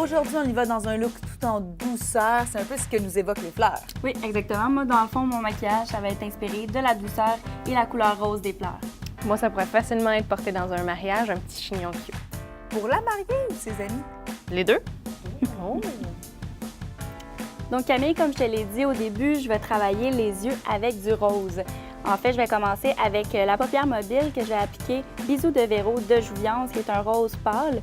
aujourd'hui, on y va dans un look tout en douceur. C'est un peu ce que nous évoquent les fleurs. Oui, exactement. Moi, dans le fond, mon maquillage, ça va être inspiré de la douceur et la couleur rose des fleurs. Moi, ça pourrait facilement être porté dans un mariage, un petit chignon cute. Pour la mariée ou ses amis? Les deux? Oh. Donc Camille, comme je te l'ai dit au début, je vais travailler les yeux avec du rose. En fait, je vais commencer avec la paupière mobile que je vais appliquer Bisous de Véro de Jouviance, qui est un rose pâle.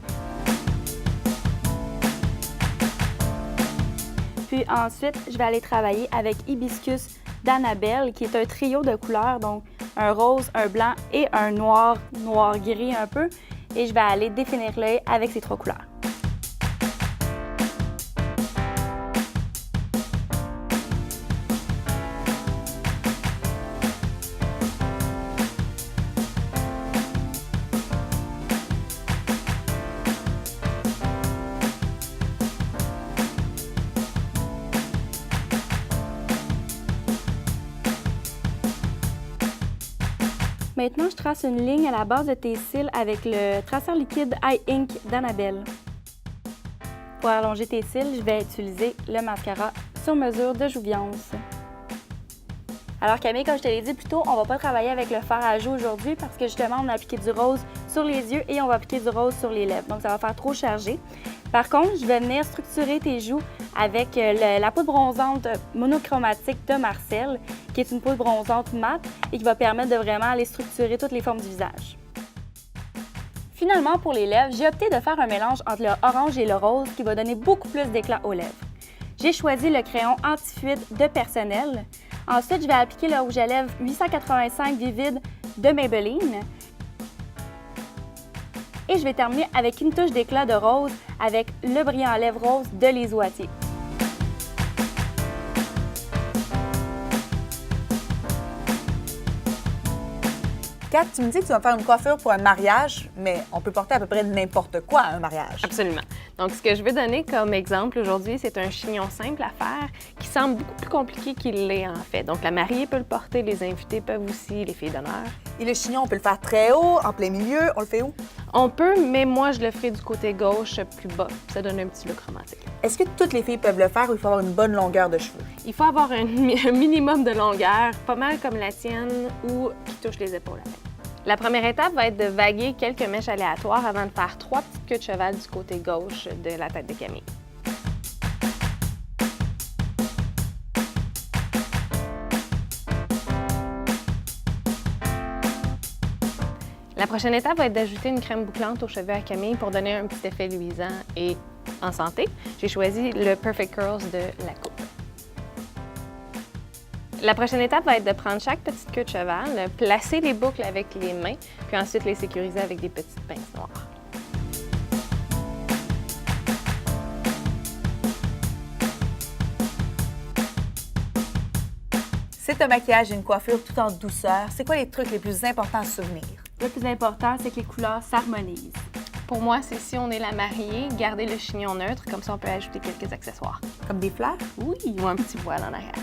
Puis ensuite, je vais aller travailler avec Hibiscus d'Annabelle, qui est un trio de couleurs, donc un rose, un blanc et un noir, noir-gris un peu. Et je vais aller définir l'œil avec ces trois couleurs. Maintenant, je trace une ligne à la base de tes cils avec le traceur liquide Eye Ink d'Annabelle. Pour allonger tes cils, je vais utiliser le mascara sur mesure de Jouviance. Alors Camille, comme je te l'ai dit plus tôt, on ne va pas travailler avec le fard à joues aujourd'hui parce que justement, on a appliqué du rose sur les yeux et on va appliquer du rose sur les lèvres. Donc, ça va faire trop chargé. Par contre, je vais venir structurer tes joues avec la poudre bronzante monochromatique de Marcel, qui est une poudre bronzante mate et qui va permettre de vraiment aller structurer toutes les formes du visage. Finalement, pour les lèvres, j'ai opté de faire un mélange entre le orange et le rose qui va donner beaucoup plus d'éclat aux lèvres. J'ai choisi le crayon anti-fuite de Personnel. Ensuite, je vais appliquer le rouge à lèvres 885 Vivid de Maybelline. Et je vais terminer avec une touche d'éclat de rose avec le brillant à lèvres rose de Les Oitiers. Kat, tu me dis que tu vas faire une coiffure pour un mariage, mais on peut porter à peu près n'importe quoi à un mariage. Absolument. Donc, ce que je vais donner comme exemple aujourd'hui, c'est un chignon simple à faire qui semble beaucoup plus compliqué qu'il l'est en fait. Donc, la mariée peut le porter, les invités peuvent aussi, les filles d'honneur. Et le chignon, on peut le faire très haut, en plein milieu. On le fait où? On peut, mais moi, je le ferai du côté gauche plus bas. Ça donne un petit look romantique. Est-ce que toutes les filles peuvent le faire ou il faut avoir une bonne longueur de cheveux? Il faut avoir un minimum de longueur, pas mal comme la tienne, ou qui touche les épaules avec. La première étape va être de vaguer quelques mèches aléatoires avant de faire 3 petites queues de cheval du côté gauche de la tête de Camille. La prochaine étape va être d'ajouter une crème bouclante aux cheveux à Camille pour donner un petit effet luisant et en santé. J'ai choisi le Perfect Curls de La Coupe. La prochaine étape va être de prendre chaque petite queue de cheval, placer les boucles avec les mains, puis ensuite les sécuriser avec des petites pinces noires. C'est un maquillage et une coiffure tout en douceur. C'est quoi les trucs les plus importants à se souvenir? Le plus important, c'est que les couleurs s'harmonisent. Pour moi, c'est si on est la mariée, garder le chignon neutre, comme ça on peut ajouter quelques accessoires. Comme des fleurs? Oui, ou un petit voile en arrière.